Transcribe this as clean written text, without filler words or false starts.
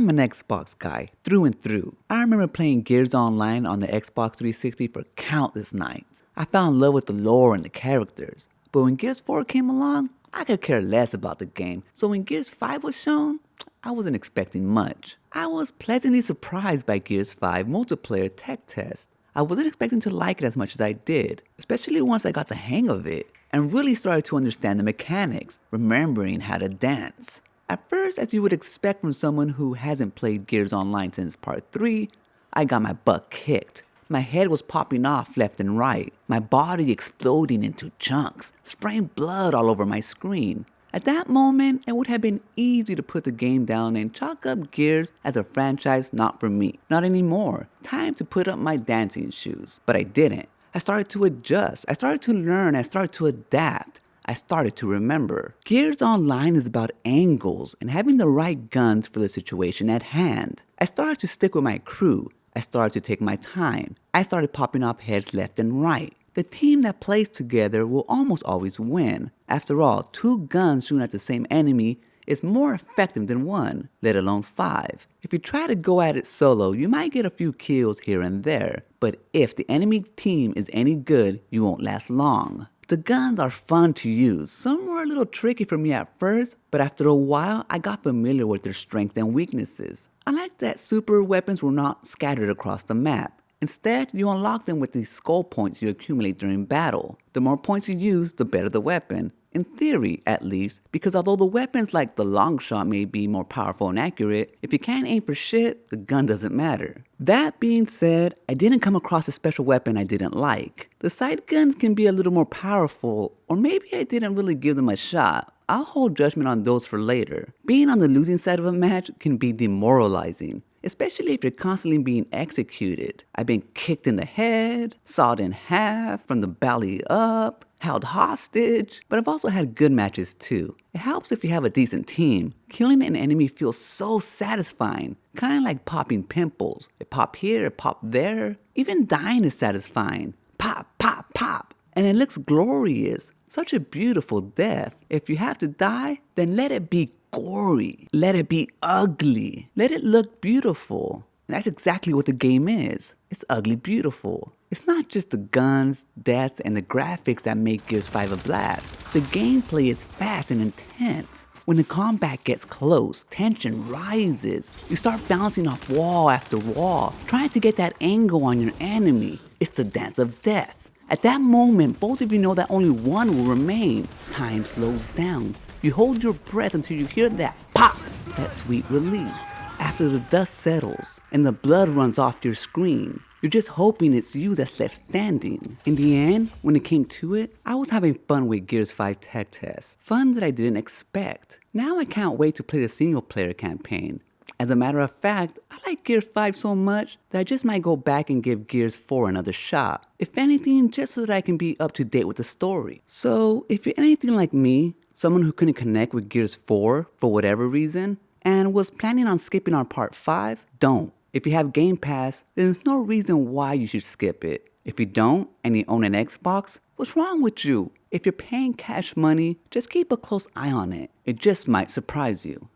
I'm an Xbox guy, through and through. I remember playing Gears Online on the Xbox 360 for countless nights. I fell in love with the lore and the characters. But when Gears 4 came along, I could care less about the game. So when Gears 5 was shown, I wasn't expecting much. I was pleasantly surprised by Gears 5 multiplayer tech test. I wasn't expecting to like it as much as I did, especially once I got the hang of it and really started to understand the mechanics, remembering how to dance. At first, as you would expect from someone who hasn't played Gears Online since part 3, I got my butt kicked. My head was popping off left and right, my body exploding into chunks, spraying blood all over my screen. At that moment, it would have been easy to put the game down and chalk up Gears as a franchise not for me. Not anymore. Time to put up my dancing shoes. But I didn't. I started to adjust. I started to learn. I started to adapt. I started to remember. Gears Online is about angles and having the right guns for the situation at hand. I started to stick with my crew. I started to take my time. I started popping off heads left and right. The team that plays together will almost always win. After all, 2 guns shooting at the same enemy is more effective than 1, let alone 5. If you try to go at it solo, you might get a few kills here and there, but if the enemy team is any good, you won't last long. The guns are fun to use. Some were a little tricky for me at first, but after a while, I got familiar with their strengths and weaknesses. I liked that super weapons were not scattered across the map. Instead, you unlock them with these skull points you accumulate during battle. The more points you use, the better the weapon. In theory, at least, because although the weapons like the long shot may be more powerful and accurate, if you can't aim for shit, the gun doesn't matter. That being said, I didn't come across a special weapon I didn't like. The sight guns can be a little more powerful, or maybe I didn't really give them a shot. I'll hold judgment on those for later. Being on the losing side of a match can be demoralizing, especially if you're constantly being executed. I've been kicked in the head, sawed in half, from the belly up, held hostage, but I've also had good matches too. It helps if you have a decent team. Killing an enemy feels so satisfying, kind of like popping pimples. It pop here, it pop there. Even dying is satisfying. Pop, pop, pop. And it looks glorious. Such a beautiful death. If you have to die, then let it be gory. Let it be ugly. Let it look beautiful. And that's exactly what the game is. It's ugly beautiful. It's not just the guns, death, and the graphics that make Gears 5 a blast. The gameplay is fast and intense. When the combat gets close, tension rises. You start bouncing off wall after wall, trying to get that angle on your enemy. It's the dance of death. At that moment, both of you know that only one will remain. Time slows down. You hold your breath until you hear that pop, that sweet release. After the dust settles and the blood runs off your screen, you're just hoping it's you that's left standing. In the end, when it came to it, I was having fun with Gears 5 tech tests. Fun that I didn't expect. Now I can't wait to play the single player campaign. As a matter of fact, I like Gears 5 so much that I just might go back and give Gears 4 another shot. If anything, just so that I can be up to date with the story. So, if you're anything like me, someone who couldn't connect with Gears 4 for whatever reason, and was planning on skipping on part 5, don't. If you have Game Pass, then there's no reason why you should skip it. If you don't, and you own an Xbox, what's wrong with you? If you're paying cash money, just keep a close eye on it. It just might surprise you.